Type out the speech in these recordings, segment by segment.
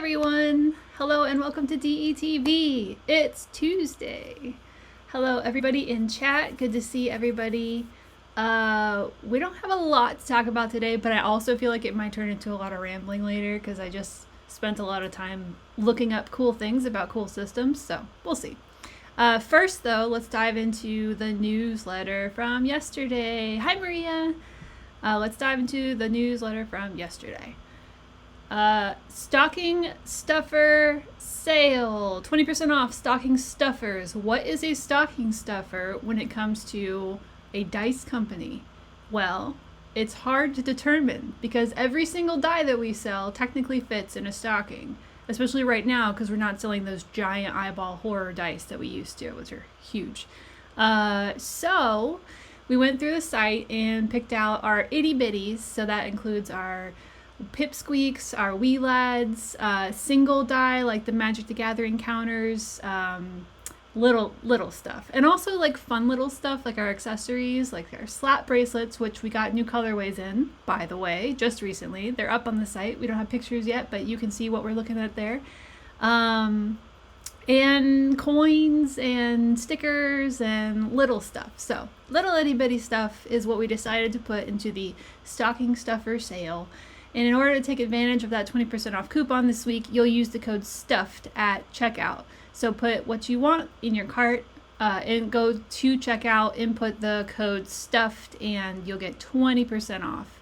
everyone! Hello and welcome to DETV. It's Tuesday. Hello everybody in chat. Good to see everybody. We don't have a lot to talk about today, but I also feel like it might turn into a lot of rambling later because I just spent a lot of time looking up cool things about cool systems, so we'll see. First though, let's dive into the newsletter from yesterday. Hi Maria! Let's dive into the newsletter from yesterday. Stocking stuffer sale, 20% off stocking stuffers. What is a stocking stuffer when it comes to a dice company? Well, it's hard to determine because every single die that we sell technically fits in a stocking, especially right now because we're not selling those giant eyeball horror dice that we used to, which are huge. So we went through the site and picked out our itty bitties, so that includes our pipsqueaks, our wee lads, single die like the Magic the Gathering counters, little stuff, and also like fun little stuff like our accessories, like our slap bracelets, which we got new colorways in, by the way, just recently. They're up on the site. We don't have pictures yet, but you can see what we're looking at there. And coins and stickers and little stuff. So little itty bitty stuff is what we decided to put into the stocking stuffer sale. And in order to take advantage of that 20% off coupon this week, you'll use the code STUFFED at checkout. So put what you want in your cart and go to checkout, input the code STUFFED, and you'll get 20% off.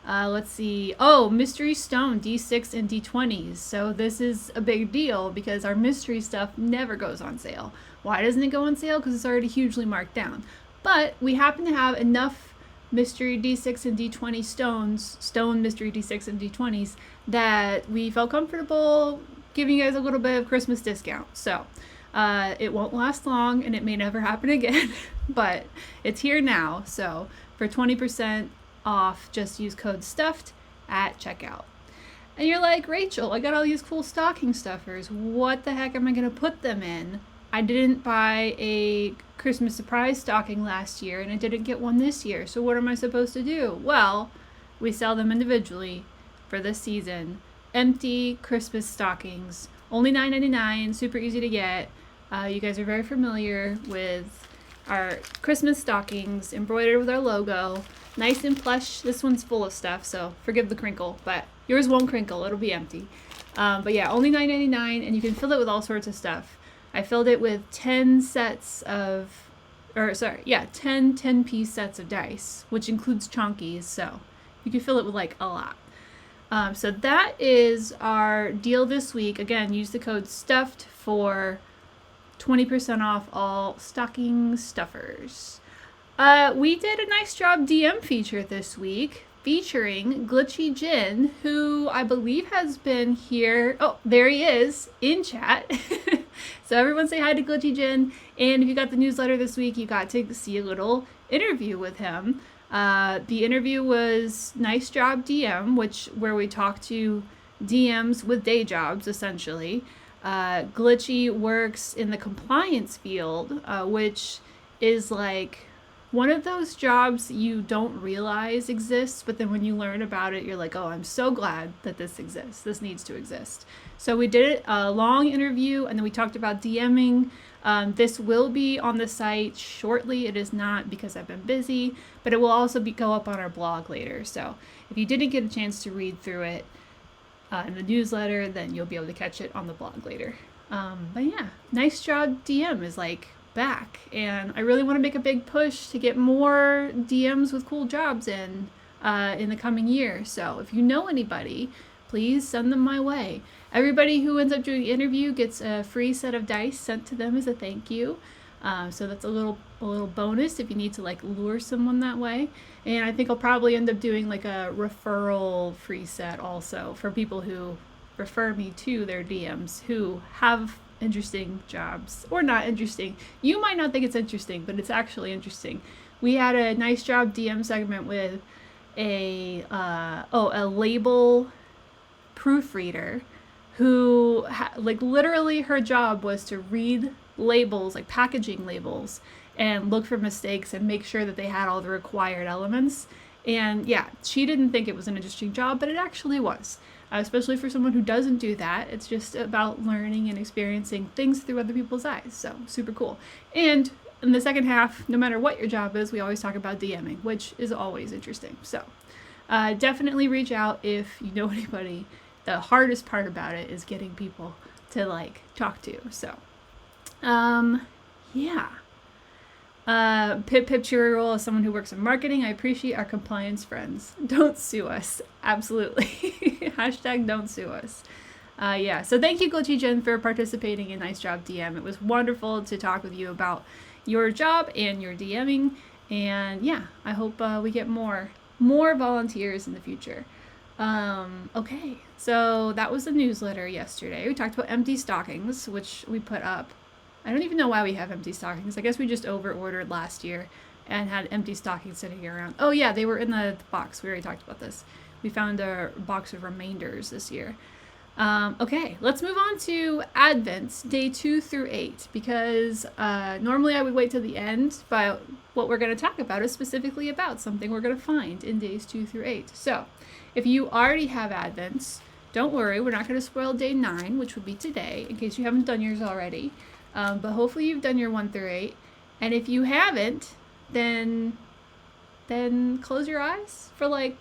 Let's see. Oh, Mystery Stone, D6 and D20s. So this is a big deal because our mystery stuff never goes on sale. Why doesn't it go on sale? Because it's already hugely marked down. But we happen to have enough mystery D6 and D20 stone mystery D6 and D20s that we felt comfortable giving you guys a little bit of Christmas discount. So it won't last long and it may never happen again, but it's here now. So for 20% off, just use code STUFFED at checkout. And you're like, Rachel, I got all these cool stocking stuffers. What the heck am I going to put them in? I didn't buy a Christmas surprise stocking last year and I didn't get one this year. So what am I supposed to do? Well, we sell them individually for this season. Empty Christmas stockings, only $9.99, super easy to get. You guys are very familiar with our Christmas stockings embroidered with our logo. Nice and plush. This one's full of stuff, so forgive the crinkle, but yours won't crinkle. It'll be empty. But yeah, only $9.99 and you can fill it with all sorts of stuff. I filled it with 10 10 10-piece sets of dice, which includes chonkies, so you can fill it with like a lot. So that is our deal this week. Again, use the code STUFFED for 20% off all stocking stuffers. We did a nice job DM feature this week featuring Glitchy Jin, who I believe has been here. Oh, there he is in chat. So everyone say hi to Glitchy Jin. And if you got the newsletter this week, you got to see a little interview with him. The interview was Nice Job DM, where we talk to DMs with day jobs, essentially. Glitchy works in the compliance field, which is like one of those jobs you don't realize exists, but then when you learn about it, you're like, oh, I'm so glad that this exists. This needs to exist. So we did a long interview, and then we talked about DMing. This will be on the site shortly. It is not because I've been busy, but it will also go up on our blog later. So if you didn't get a chance to read through it in the newsletter, then you'll be able to catch it on the blog later. But yeah, Nice Job DM is like back, and I really want to make a big push to get more DMs with cool jobs in the coming year. So if you know anybody, please send them my way. Everybody who ends up doing the interview gets a free set of dice sent to them as a thank you. So that's a little bonus if you need to like lure someone that way. And I think I'll probably end up doing like a referral free set also for people who refer me to their DMs who have interesting jobs or not interesting. You might not think it's interesting, but it's actually interesting. We had a Nice Job DM segment with a label proofreader who literally her job was to read labels, like packaging labels, and look for mistakes and make sure that they had all the required elements. And yeah, she didn't think it was an interesting job, but it actually was. especially for someone who doesn't do that. It's just about learning and experiencing things through other people's eyes. So super cool. And in the second half, no matter what your job is, we always talk about DMing, which is always interesting. So definitely reach out if you know anybody. The hardest part about it is getting people to like talk to. So yeah. Pip pip cheery roll as someone who works in marketing. I appreciate our compliance friends. Don't sue us. Absolutely. Hashtag don't sue us. Yeah. So thank you, Glitchy Jen, for participating in Nice Job DM. It was wonderful to talk with you about your job and your DMing. And yeah, I hope we get more volunteers in the future. Okay. So that was the newsletter yesterday. We talked about empty stockings, which we put up. I don't even know why we have empty stockings. I guess we just over-ordered last year and had empty stockings sitting around. Oh yeah, they were in the box. We already talked about this. We found a box of remainders this year. Okay, let's move on to Advent, day 2 through 8, because normally I would wait till the end, but what we're going to talk about is specifically about something we're going to find in days 2 through 8. So, if you already have Advents, don't worry, we're not going to spoil day 9, which would be today, in case you haven't done yours already. But hopefully you've done your 1 through 8. And if you haven't, then close your eyes for like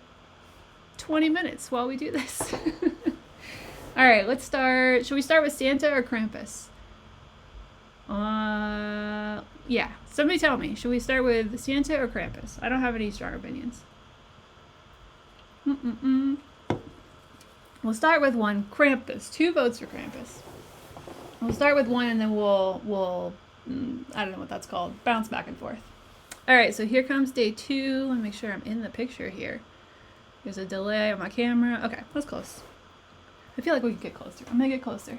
20 minutes while we do this. All right, let's start. Should we start with Santa or Krampus? Yeah, somebody tell me. Should we start with Santa or Krampus? I don't have any strong opinions. We'll start with one. Krampus. 2 votes for Krampus. We'll start with one and then we'll I don't know what that's called, bounce back and forth. All right, so here comes day 2. Let me make sure I'm in the picture here. There's a delay on my camera. Okay, that's close. I feel like we can get closer. I'm gonna get closer.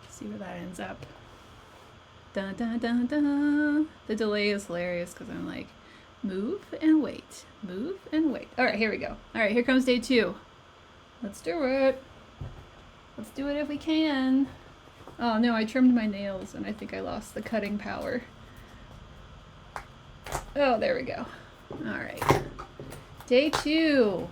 See where that ends up. Dun dun dun dun. The delay is hilarious because I'm like, move and wait, move and wait. All right, here we go. All right, here comes day 2. Let's do it. Let's do it if we can. Oh no, I trimmed my nails and I think I lost the cutting power. Oh, there we go. All right. Day 2.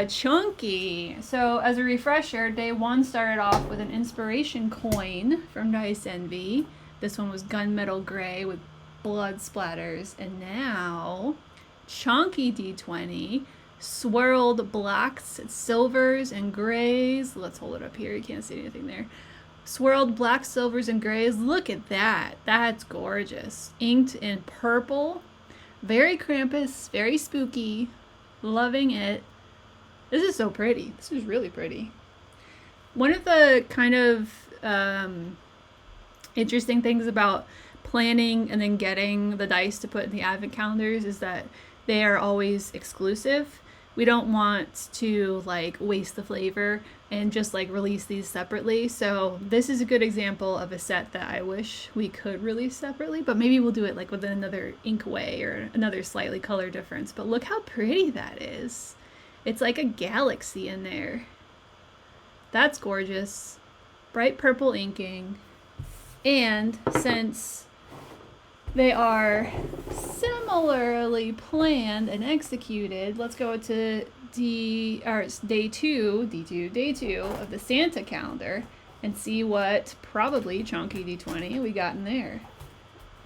Chunky. So as a refresher, day 1 started off with an inspiration coin from Dice Envy. This one was gunmetal gray with blood splatters. And now, Chunky D20. Swirled blacks, silvers, and grays. Let's hold it up here. You can't see anything there. Swirled black, silvers, and grays. Look at that. That's gorgeous. Inked in purple. Very Krampus. Very spooky. Loving it. This is so pretty. This is really pretty. One of the kind of interesting things about planning and then getting the dice to put in the advent calendars is that they are always exclusive. We don't want to like waste the flavor and just like release these separately. So this is a good example of a set that I wish we could release separately, but maybe we'll do it like with another ink way or another slightly color difference. But look how pretty that is. It's like a galaxy in there. That's gorgeous. Bright purple inking. And since they are similarly planned and executed, let's go to day 2 of the Santa calendar and see what probably chunky D20 we got in there.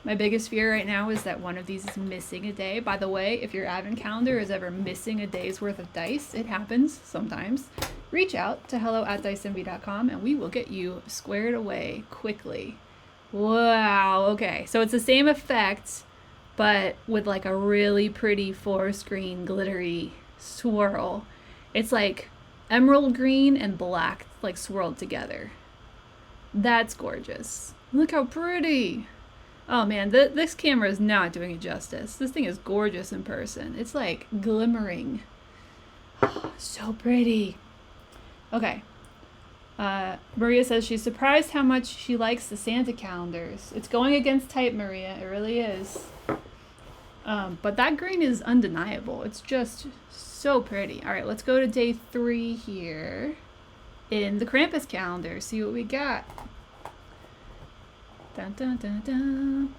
My biggest fear right now is that one of these is missing a day. By the way, if your advent calendar is ever missing a day's worth of dice, it happens sometimes, reach out to hello@diceenvy.com and we will get you squared away quickly. Wow, okay, so it's the same effect, but with like a really pretty forest green glittery swirl. It's like emerald green and black like swirled together. That's gorgeous. Look how pretty. Oh man, this camera is not doing it justice. This thing is gorgeous in person. It's like glimmering. Oh, so pretty. Okay. Maria says she's surprised how much she likes the Santa calendars. It's going against type, Maria. It really is. But that green is undeniable. It's just so pretty. All right, let's go to day 3 here in the Krampus calendar. See what we got. Dun, dun, dun, dun.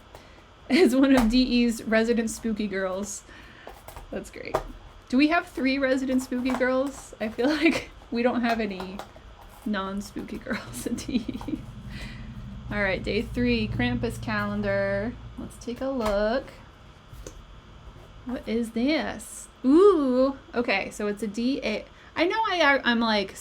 It's one of DE's resident spooky girls. That's great. Do we have 3 resident spooky girls? I feel like we don't have any non-spooky girls in tea. All right, day 3, Krampus calendar. Let's take a look. What is this? Ooh, okay, so it's a D8. I know I'm like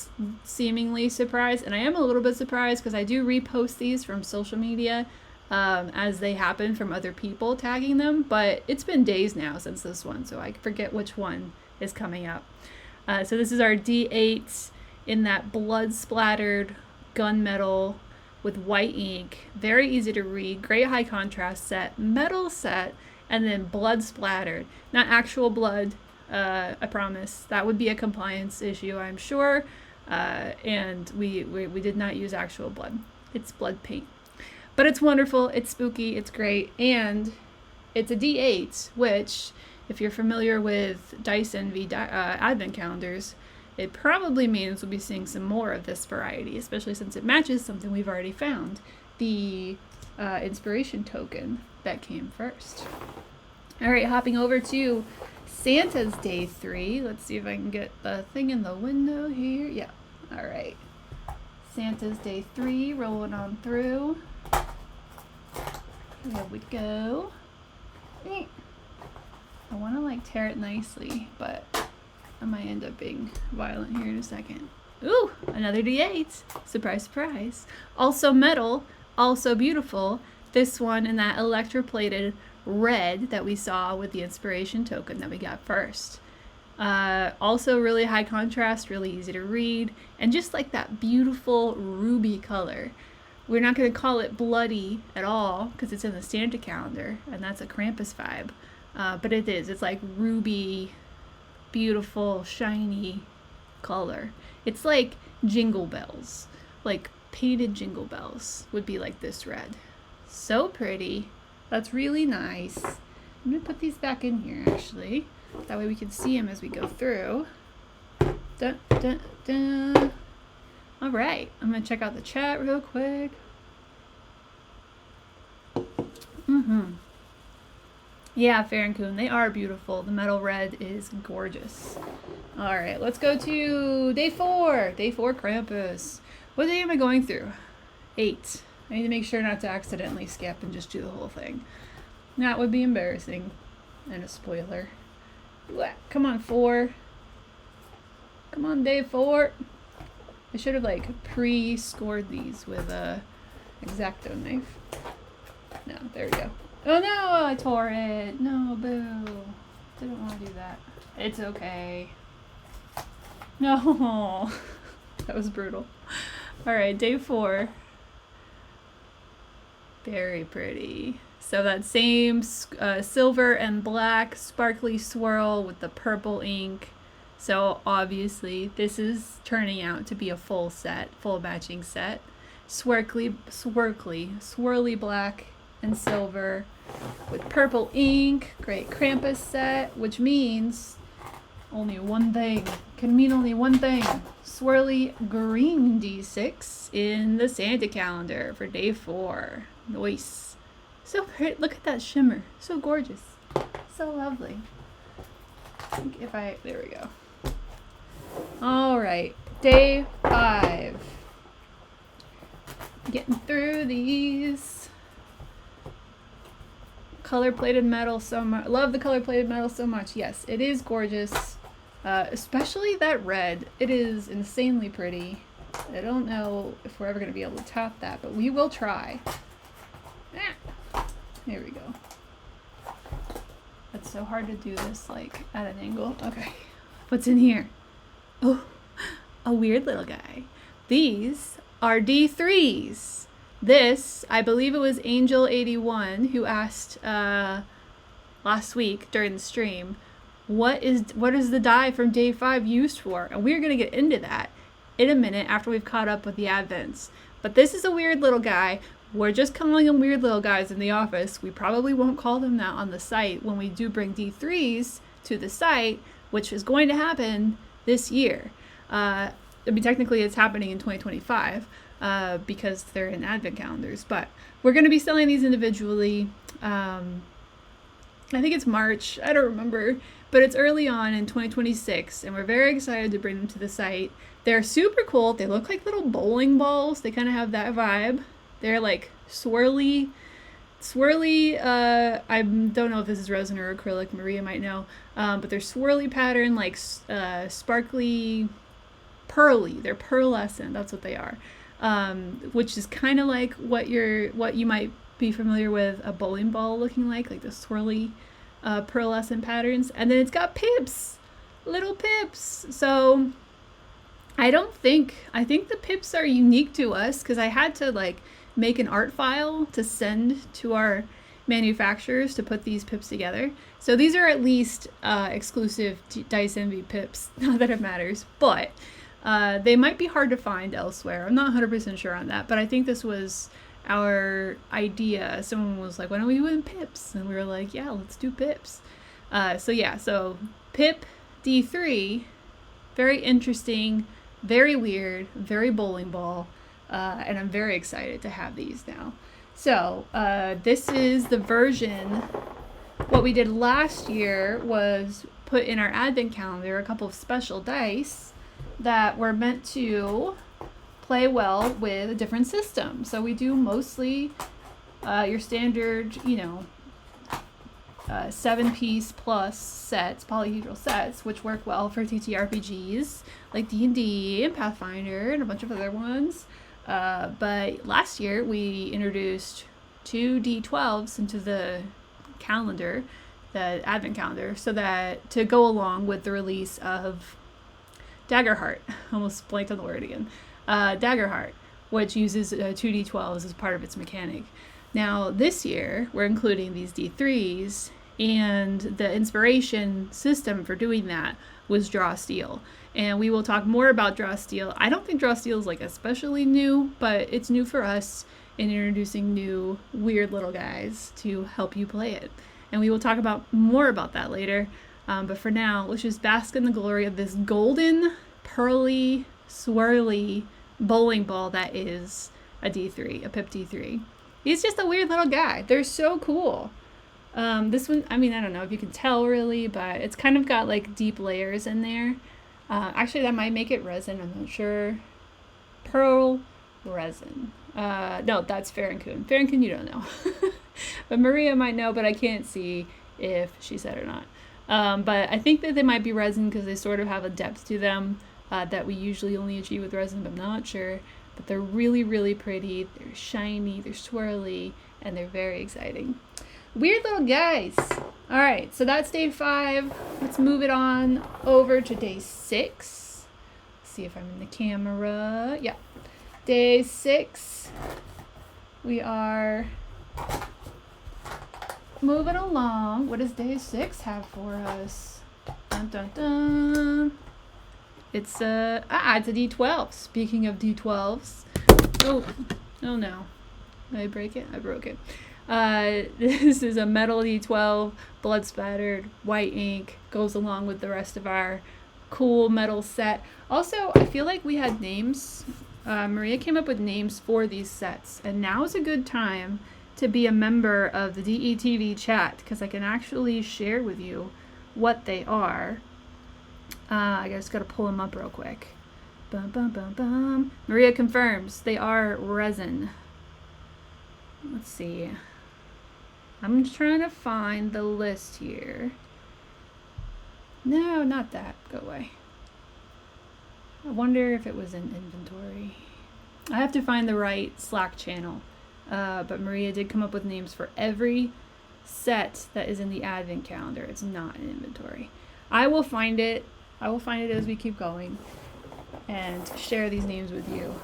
seemingly surprised, and I am a little bit surprised because I do repost these from social media as they happen from other people tagging them, but it's been days now since this one, so I forget which one is coming up. So this is our D8 in that blood splattered gunmetal with white ink, very easy to read, great high contrast set, metal set, and then blood splattered. Not actual blood, I promise. That would be a compliance issue, I'm sure. And we did not use actual blood. It's blood paint. But it's wonderful, it's spooky, it's great, and it's a D8, which, if you're familiar with Dice Envy advent calendars, it probably means we'll be seeing some more of this variety, especially since it matches something we've already found, the inspiration token that came first. All right, hopping over to Santa's day 3. Let's see if I can get the thing in the window here. Yeah, all right. Santa's day 3, rolling on through. There we go. I want to like tear it nicely, but I might end up being violent here in a second. Ooh, another D8. Surprise, surprise. Also metal, also beautiful. This one in that electroplated red that we saw with the inspiration token that we got first. Also really high contrast, really easy to read, and just like that beautiful ruby color. We're not going to call it bloody at all because it's in the Santa calendar, and that's a Krampus vibe. But it is. It's like ruby, beautiful, shiny color. It's like jingle bells. Like painted jingle bells would be like this red. So pretty. That's really nice. I'm going to put these back in here, actually. That way we can see them as we go through. Dun, dun, dun. All right. I'm going to check out the chat real quick. Yeah, Fair and Coon, they are beautiful. The metal red is gorgeous. All right, let's go to day 4. Day 4 Krampus. What day am I going through? 8. I need to make sure not to accidentally skip and just do the whole thing. That would be embarrassing and a spoiler. Come on, 4. Come on, day 4. I should have like pre-scored these with a X-Acto knife. No, there we go. Oh no, I tore it. No, boo. Didn't want to do that. It's okay. No. That was brutal. All right, day 4. Very pretty. So that same silver and black sparkly swirl with the purple ink. So obviously this is turning out to be a full set, full matching set. Swirly black and silver with purple ink. Great Krampus set, which means only one thing. Can mean only one thing. Swirly green D6 in the Santa calendar for day 4. Nice. So pretty. Look at that shimmer. So gorgeous. So lovely. I think there we go. All right. Day 5. Getting through these. Color-plated metal so much. Love the color-plated metal so much. Yes, it is gorgeous. Especially that red. It is insanely pretty. I don't know if we're ever going to be able to top that, but we will try. Here we go. It's so hard to do this like at an angle. Okay. What's in here? Oh, a weird little guy. These are D3s. This, I believe it was Angel81 who asked last week during the stream, what is the die from day 5 used for? And we're going to get into that in a minute after we've caught up with the advents. But this is a weird little guy. We're just calling them weird little guys in the office. We probably won't call them that on the site when we do bring D3s to the site, which is going to happen this year. I mean, technically it's happening in 2025 because they're in advent calendars, but we're going to be selling these individually. I think it's March. I don't remember. But it's early on in 2026, and we're very excited to bring them to the site. They're super cool. They look like little bowling balls. They kind of have that vibe. They're like swirly. I don't know if this is resin or acrylic. Maria might know. But they're swirly pattern, like sparkly, pearly. They're pearlescent. That's what they are. Which is kind of like what you might be familiar with a bowling ball looking like the swirly pearlescent patterns. And then it's got pips, little pips. So I think the pips are unique to us because I had to like make an art file to send to our manufacturers to put these pips together. So these are at least exclusive Dice Envy pips, not that it matters, but they might be hard to find elsewhere. I'm not 100% sure on that, but I think this was our idea. Someone was like, why don't we do pips? And we were like, yeah, let's do pips. So Pip D3, very interesting, very weird, very bowling ball, and I'm very excited to have these now. So this is the version. What we did last year was put in our advent calendar a couple of special dice that were meant to play well with a different system. So we do mostly your standard, 7-piece plus sets, polyhedral sets, which work well for TTRPGs like D&D and Pathfinder and a bunch of other ones. But last year we introduced 2 D12s into the calendar, the advent calendar, so that to go along with the release of Daggerheart. Almost blanked on the word again. Daggerheart, which uses 2 D12s as part of its mechanic. Now this year we're including these D3s, and the inspiration system for doing that was Draw Steel. And we will talk more about Draw Steel. I don't think Draw Steel is like especially new, but it's new for us in introducing new weird little guys to help you play it. And we will talk more about that later. But for now, let's just bask in the glory of this golden, pearly, swirly bowling ball that is a D3, a Pip D3. He's just a weird little guy. They're so cool. This one, I don't know if you can tell really, but it's kind of got like deep layers in there. Actually, that might make it resin. I'm not sure. Pearl resin. No, that's Farrankun. Farrankun, you don't know. But Maria might know, but I can't see if she said or not. But I think that they might be resin because they sort of have a depth to them that we usually only achieve with resin, but I'm not sure. But they're really, really pretty. They're shiny, they're swirly, and they're very exciting. Weird little guys. All right, so that's day 5. Let's move it on over to day 6. Let's see if I'm in the camera. Yeah. Day 6. We are moving along. What does day 6 have for us? Dun, dun, dun. It's a D12. Speaking of D12s. Oh no. Did I break it? I broke it. This is a metal D12, blood splattered, white ink, goes along with the rest of our cool metal set. Also, I feel like we had names. Maria came up with names for these sets, and now is a good time to be a member of the DETV chat because I can actually share with you what they are. I just gotta pull them up real quick. Bum, bum, bum, bum. Maria confirms they are resin. Let's see. I'm trying to find the list here. No, not that. Go away. I wonder if it was in inventory. I have to find the right Slack channel. But Maria did come up with names for every set that is in the advent calendar. It's not in inventory. I will find it. As we keep going and share these names with you.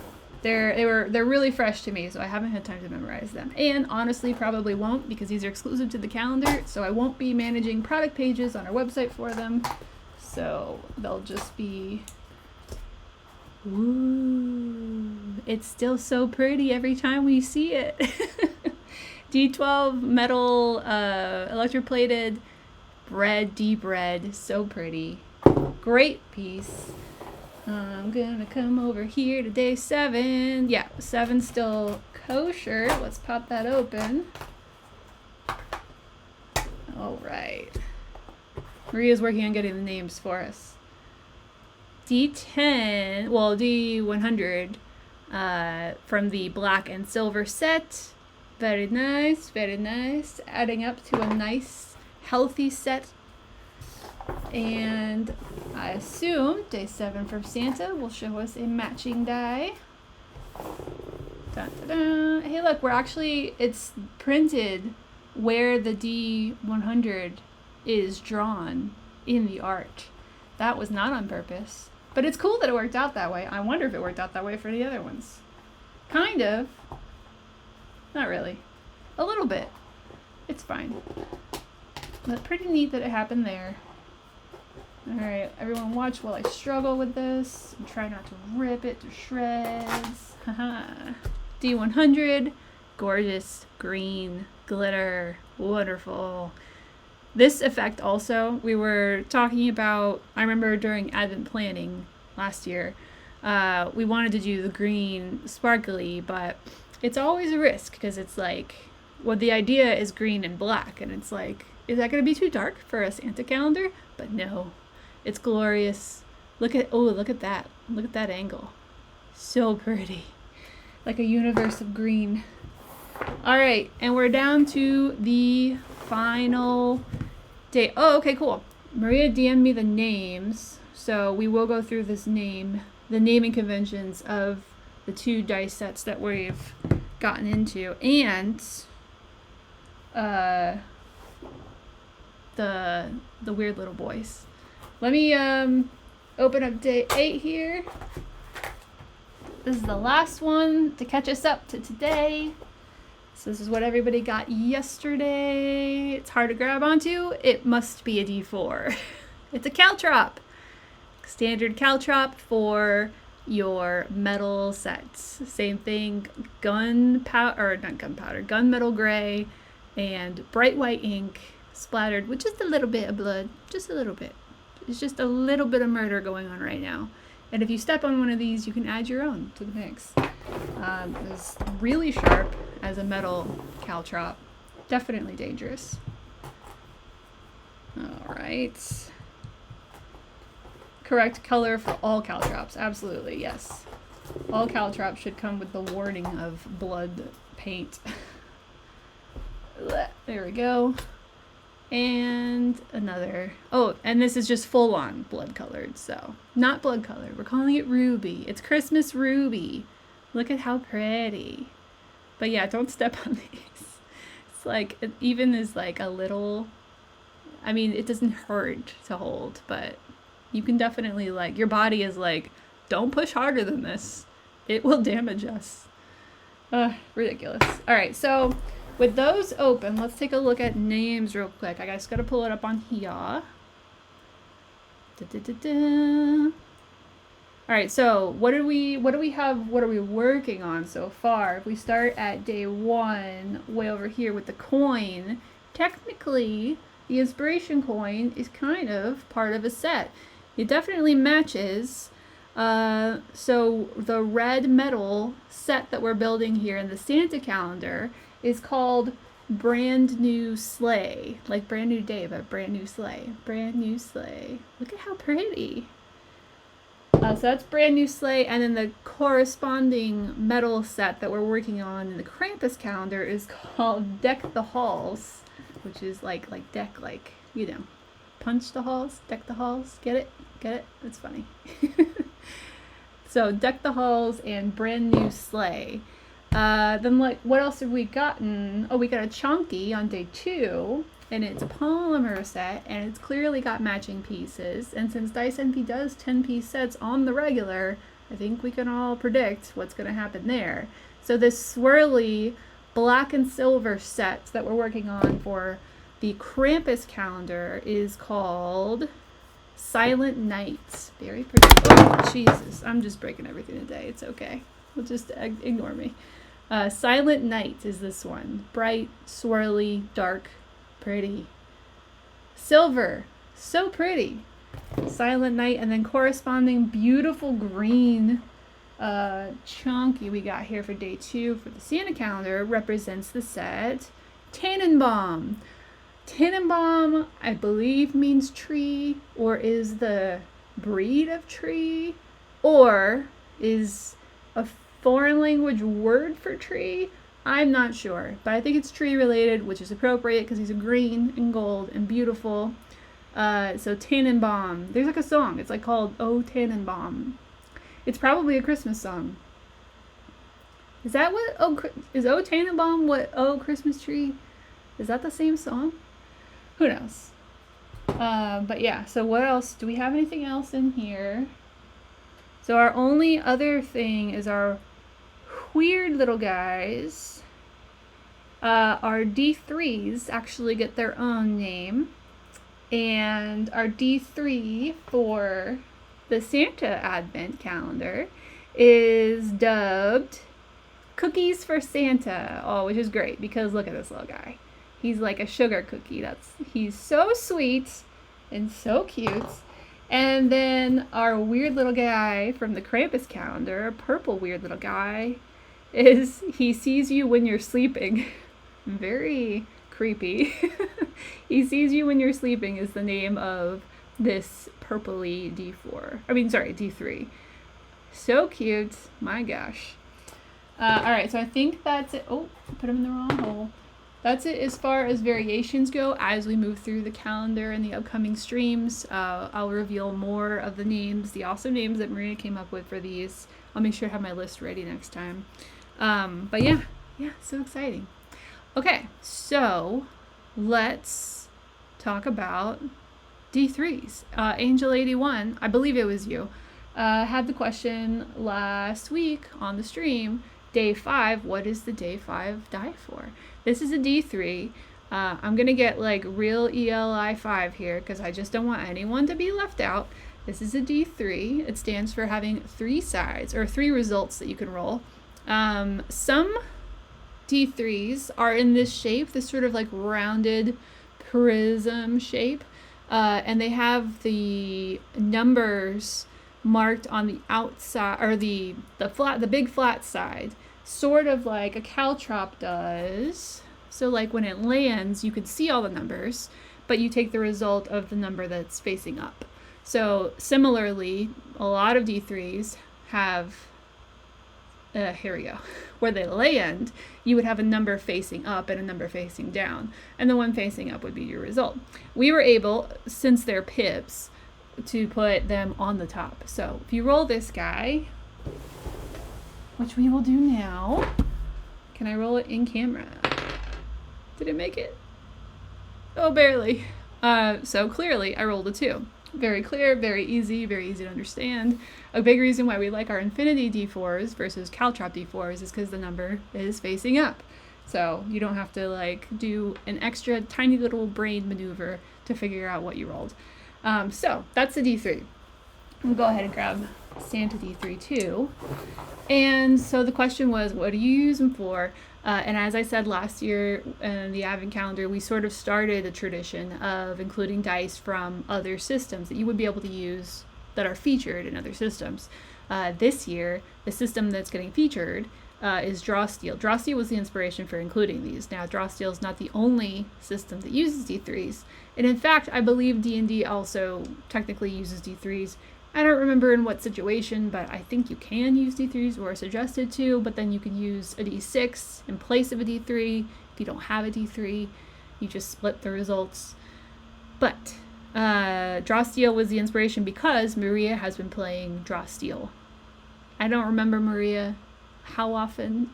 They're really fresh to me, so I haven't had time to memorize them. And honestly, probably won't because these are exclusive to the calendar, so I won't be managing product pages on our website for them. So they'll just be... Ooh, it's still so pretty every time we see it. D12 metal, electroplated bread, deep red, so pretty. Great piece. I'm gonna come over here to day 7. Yeah, 7 still kosher. Let's pop that open. All right. Maria's working on getting the names for us. D10, well, D100 from the black and silver set. Very nice, very nice. Adding up to a nice, healthy set. And I assume day 7 from Santa will show us a matching die. Dun, dun, dun. Hey, look, it's printed where the D100 is drawn in the art. That was not on purpose. But it's cool that it worked out that way. I wonder if it worked out that way for the other ones. Kind of. Not really. A little bit. It's fine. But pretty neat that it happened there. Alright, everyone watch while I struggle with this. And try not to rip it to shreds. Haha. D100. Gorgeous green glitter. Wonderful. This effect also, we were talking about, I remember during Advent planning last year, we wanted to do the green sparkly, but it's always a risk because it's like, well, the idea is green and black, and it's like, is that going to be too dark for a Santa calendar? But no, it's glorious. Look at that. Look at that angle. So pretty. Like a universe of green. All right, and we're down to the final day. Oh, okay, cool. Maria DM'd me the names, so we will go through the naming conventions of the 2 dice sets that we've gotten into, and the weird little boys. Let me open up day 8 here. This is the last one to catch us up to today. So this is what everybody got yesterday. It's hard to grab onto. It must be a D4. It's a caltrop. Standard caltrop for your metal sets. Same thing, gunmetal gray and bright white ink splattered with just a little bit of blood. Just a little bit. It's just a little bit of murder going on right now. And if you step on one of these, you can add your own to the mix. It's really sharp as a metal caltrop. Definitely dangerous. All right. Correct color for all caltrops. Absolutely, yes. All caltrops should come with the warning of blood paint. There we go. And another. Oh, and this is just full on blood colored, so not blood colored. We're calling it ruby. It's Christmas ruby. Look at how pretty. But yeah, don't step on these. It's like, it even is like a little, I mean, it doesn't hurt to hold, but you can definitely like, your body is like, don't push harder than this. It will damage us. Ridiculous. All right, so with those open, let's take a look at names real quick. I just gotta pull it up on here. All right, so what are we working on so far? If we start at day 1, way over here with the coin, technically the inspiration coin is kind of part of a set. It definitely matches. So the red metal set that we're building here in the Santa calendar is called Brand New Sleigh. Like brand new day, but brand new sleigh. Brand new sleigh. Look at how pretty. So that's Brand New Sleigh, and then the corresponding metal set that we're working on in the Krampus calendar is called Deck the Halls, which is like deck, like, you know, punch the halls, deck the halls. Get it? Get it? It's funny. So Deck the Halls and Brand New Sleigh. Then like, what else have we gotten? Oh, we got a Chunky on day 2. And it's a polymer set, and it's clearly got matching pieces. And since Dice Envy does 10-piece sets on the regular, I think we can all predict what's going to happen there. So this swirly black and silver set that we're working on for the Krampus calendar is called Silent Night. Very pretty. Oh, Jesus. I'm just breaking everything today. It's okay. We'll just ignore me. Silent Night is this one. Bright, swirly, dark, pretty. Silver, so pretty. Silent Night, and then corresponding beautiful green chunky we got here for day 2 for the Santa calendar represents the set Tannenbaum. Tannenbaum, I believe, means tree, or is the breed of tree, or is a foreign language word for tree. I'm not sure, but I think it's tree related, which is appropriate because he's a green and gold and beautiful. So Tannenbaum. There's like a song. It's like called "Oh Tannenbaum." It's probably a Christmas song. Is that what? Is "Oh Tannenbaum" what "Oh Christmas Tree"? Is that the same song? Who knows? But yeah. So what else? Do we have anything else in here? So our only other thing is our weird little guys. Our D3s actually get their own name. And our D3 for the Santa Advent calendar is dubbed Cookies for Santa. Oh, which is great because look at this little guy. He's like a sugar cookie. He's so sweet and so cute. And then our weird little guy from the Krampus calendar, purple weird little guy, is he sees you when you're sleeping. Very creepy. He sees you when you're sleeping is the name of this purpley D3. So cute. My gosh. Alright, so I think that's it. Oh, put him in the wrong hole. That's it as far as variations go. As we move through the calendar and the upcoming streams, I'll reveal more of the names, the awesome names that Maria came up with for these. I'll make sure I have my list ready next time. But yeah, so exciting. Okay, so let's talk about D3s. Angel81, I believe it was you, had the question last week on the stream, day 5, what is the day 5 die for? This is a D3. I'm going to get like real ELI 5 here because I just don't want anyone to be left out. This is a D3. It stands for having 3 sides or 3 results that you can roll. Some D3s are in this shape, this sort of like rounded prism shape, and they have the numbers marked on the outside, or the big flat side, sort of like a caltrop does. So like when it lands, you can see all the numbers, but you take the result of the number that's facing up. So similarly, a lot of D3s have here we go. Where they land, you would have a number facing up and a number facing down, and the one facing up would be your result. We were able, since they're pips, to put them on the top. So if you roll this guy, which we will do now, can I roll it in camera? Did it make it? Oh, barely. So clearly I rolled a 2. Very clear, very easy to understand. A big reason why we like our infinity D4s versus caltrop D4s is because the number is facing up. So you don't have to like do an extra tiny little brain maneuver to figure out what you rolled. So that's the D3. We'll go ahead and grab Santa D3 too. And so the question was, what do you use them for? And as I said last year in the Advent calendar, we sort of started a tradition of including dice from other systems that you would be able to use that are featured in other systems. This year, the system that's getting featured is Drawsteel. Drawsteel was the inspiration for including these. Now, Drawsteel is not the only system that uses D3s. And in fact, I believe D&D also technically uses D3s. I don't remember in what situation, but I think you can use D3s or are suggested to, but then you can use a D6 in place of a D3. If you don't have a D3, you just split the results. But Drawsteel was the inspiration because Maria has been playing Drawsteel. I don't remember Maria how often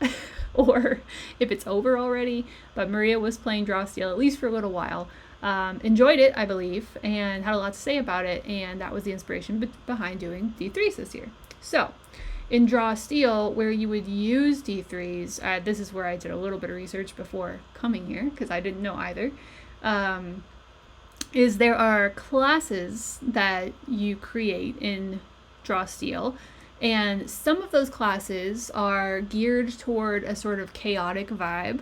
or if it's over already, but Maria was playing Drawsteel at least for a little while. Enjoyed it, I believe, and had a lot to say about it, and that was the inspiration behind doing D3s this year. So, in Drawsteel, where you would use D3s, this is where I did a little bit of research before coming here, because I didn't know either, is there are classes that you create in Drawsteel, and some of those classes are geared toward a sort of chaotic vibe.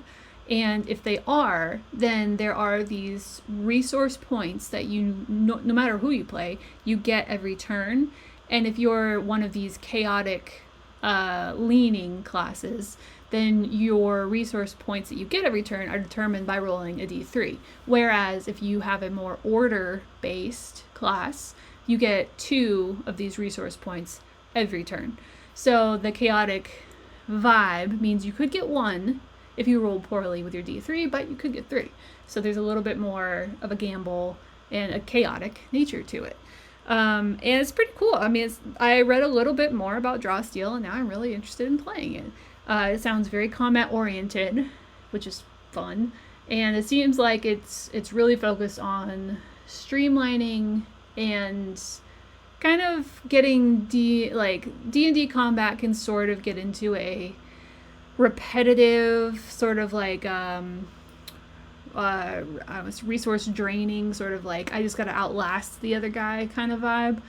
And if they are, then there are these resource points that you, no matter who you play, you get every turn. And if you're one of these chaotic leaning classes, then your resource points that you get every turn are determined by rolling a d3. Whereas if you have a more order-based class, you get 2 of these resource points every turn. So the chaotic vibe means you could get 1 if you roll poorly with your d3, but you could get 3. So there's a little bit more of a gamble and a chaotic nature to it. And it's pretty cool. I mean, I read a little bit more about Draw Steel, and now I'm really interested in playing it. It sounds very combat-oriented, which is fun. And it seems like it's really focused on streamlining and kind of getting D&D combat can sort of get into a repetitive sort of like resource draining sort of like I just gotta outlast the other guy kind of vibe,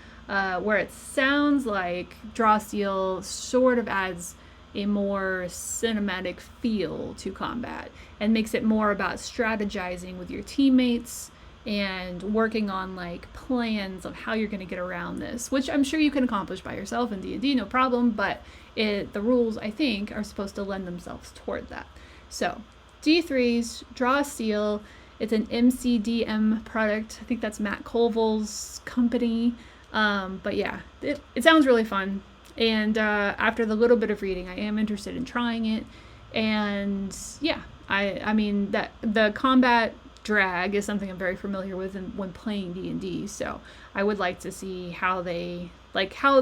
where it sounds like Draw Steel sort of adds a more cinematic feel to combat and makes it more about strategizing with your teammates and working on like plans of how you're going to get around this, which I'm sure you can accomplish by yourself in D&D, no problem, but the rules, I think, are supposed to lend themselves toward that. So D3s, Draw Steel, it's an MCDM product. I think that's Matt Colville's company. But yeah, it sounds really fun. And after the little bit of reading, I am interested in trying it. And yeah, I mean, that the combat drag is something I'm very familiar with when playing D&D. So I would like to see how they, like how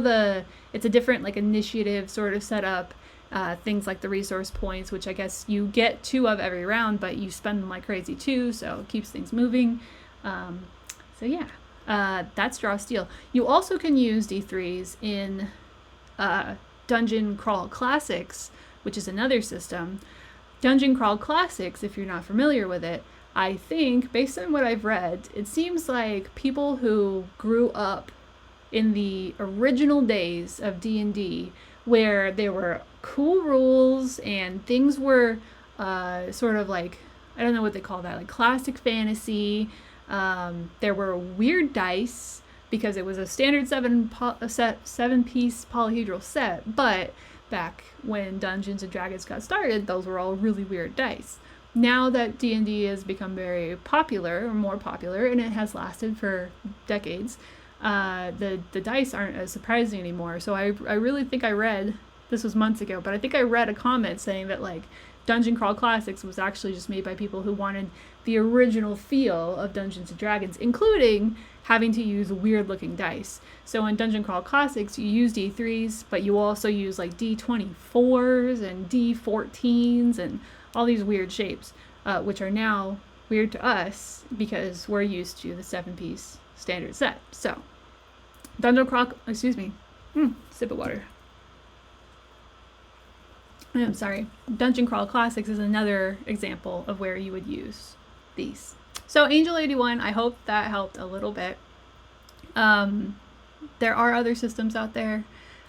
it's a different like initiative sort of setup. Things like the resource points, which I guess you get 2 of every round, but you spend them like crazy too, so it keeps things moving. So yeah, that's Draw Steel. You also can use D3s in Dungeon Crawl Classics, which is another system. Dungeon Crawl Classics, if you're not familiar with it, I think, based on what I've read, it seems like people who grew up in the original days of D&D, where there were cool rules and things were sort of like, I don't know what they call that, like classic fantasy. There were weird dice because it was a standard 7-piece polyhedral set, but back when Dungeons and Dragons got started, those were all really weird dice. Now that D&D has become very popular, or more popular, and it has lasted for decades, the dice aren't as surprising anymore. So I really think I read, this was months ago, but I think I read a comment saying that like Dungeon Crawl Classics was actually just made by people who wanted the original feel of Dungeons and Dragons, including having to use weird looking dice. So in Dungeon Crawl Classics, you use D3s, but you also use like D24s and D14s and all these weird shapes, which are now weird to us because we're used to the 7-piece standard set. So Dungeon Crawl, sip of water. I'm sorry. Dungeon Crawl Classics is another example of where you would use these. So Angel 81, I hope that helped a little bit. There are other systems out there.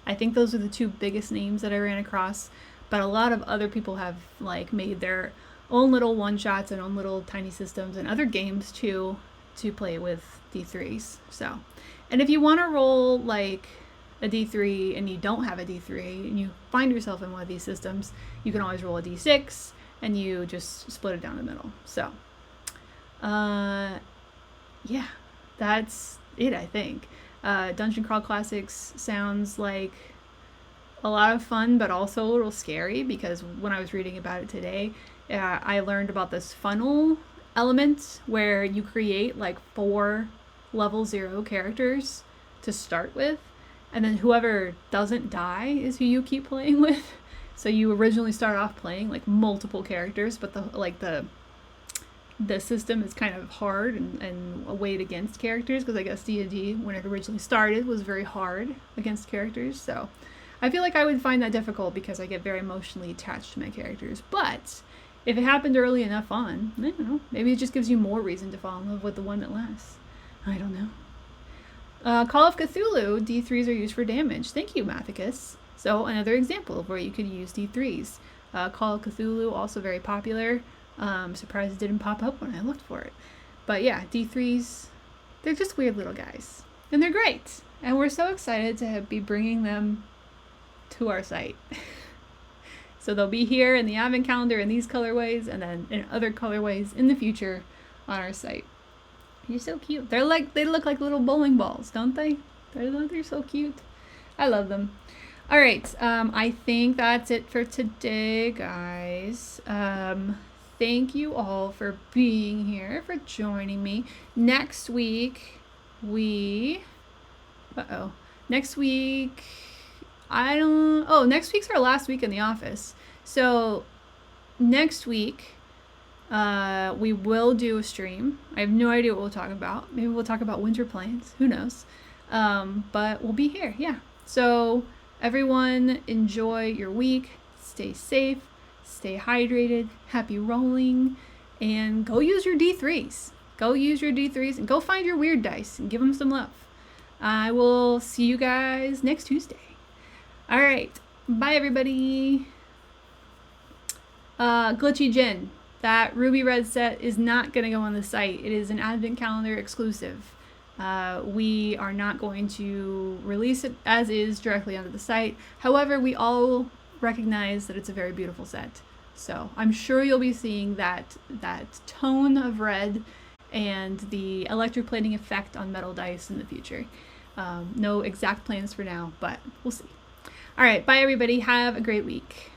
I think those are the 2 biggest names that I ran across, but a lot of other people have like made their own little one-shots and own little tiny systems and other games too to play with D3s. So, and if you want to roll like a D3 and you don't have a D3 and you find yourself in one of these systems, you can always roll a D6 and you just split it down the middle. So yeah, that's it, I think. Dungeon Crawl Classics sounds like a lot of fun, but also a little scary, because when I was reading about it today, I learned about this funnel element where you create like 4 level 0 characters to start with, and then whoever doesn't die is who you keep playing with. So you originally start off playing like multiple characters, but the system is kind of hard and weighed against characters, because I guess D&D, when it originally started, was very hard against characters. So I feel like I would find that difficult because I get very emotionally attached to my characters. But if it happened early enough on, I don't know, maybe it just gives you more reason to fall in love with the one that lasts. I don't know. Call of Cthulhu, D3s are used for damage. Thank you, Mathicus. So another example of where you could use D3s. Call of Cthulhu, also very popular. Surprised it didn't pop up when I looked for it. But yeah, D3s, they're just weird little guys. And they're great. And we're so excited to be bringing them to our site. So they'll be here in the advent calendar in these colorways, and then in other colorways in the future on our site. You're so cute. They look like little bowling balls, don't they? They're so cute. I love them. All right, I think that's it for today, guys. Thank you all for being here, for joining me. Next week, next week's our last week in the office. So next week, we will do a stream. I have no idea what we'll talk about. Maybe we'll talk about winter plans. Who knows? But we'll be here. Yeah. So everyone, enjoy your week. Stay safe. Stay hydrated. Happy rolling. And go use your D3s. Go use your D3s and go find your weird dice and give them some love. I will see you guys next Tuesday. All right. Bye, everybody. Glitchy Gin. That ruby red set is not going to go on the site. It is an advent calendar exclusive. We are not going to release it as is directly onto the site. However, we all recognize that it's a very beautiful set. So I'm sure you'll be seeing that tone of red and the electroplating effect on metal dice in the future. No exact plans for now, but we'll see. All right, bye everybody. Have a great week.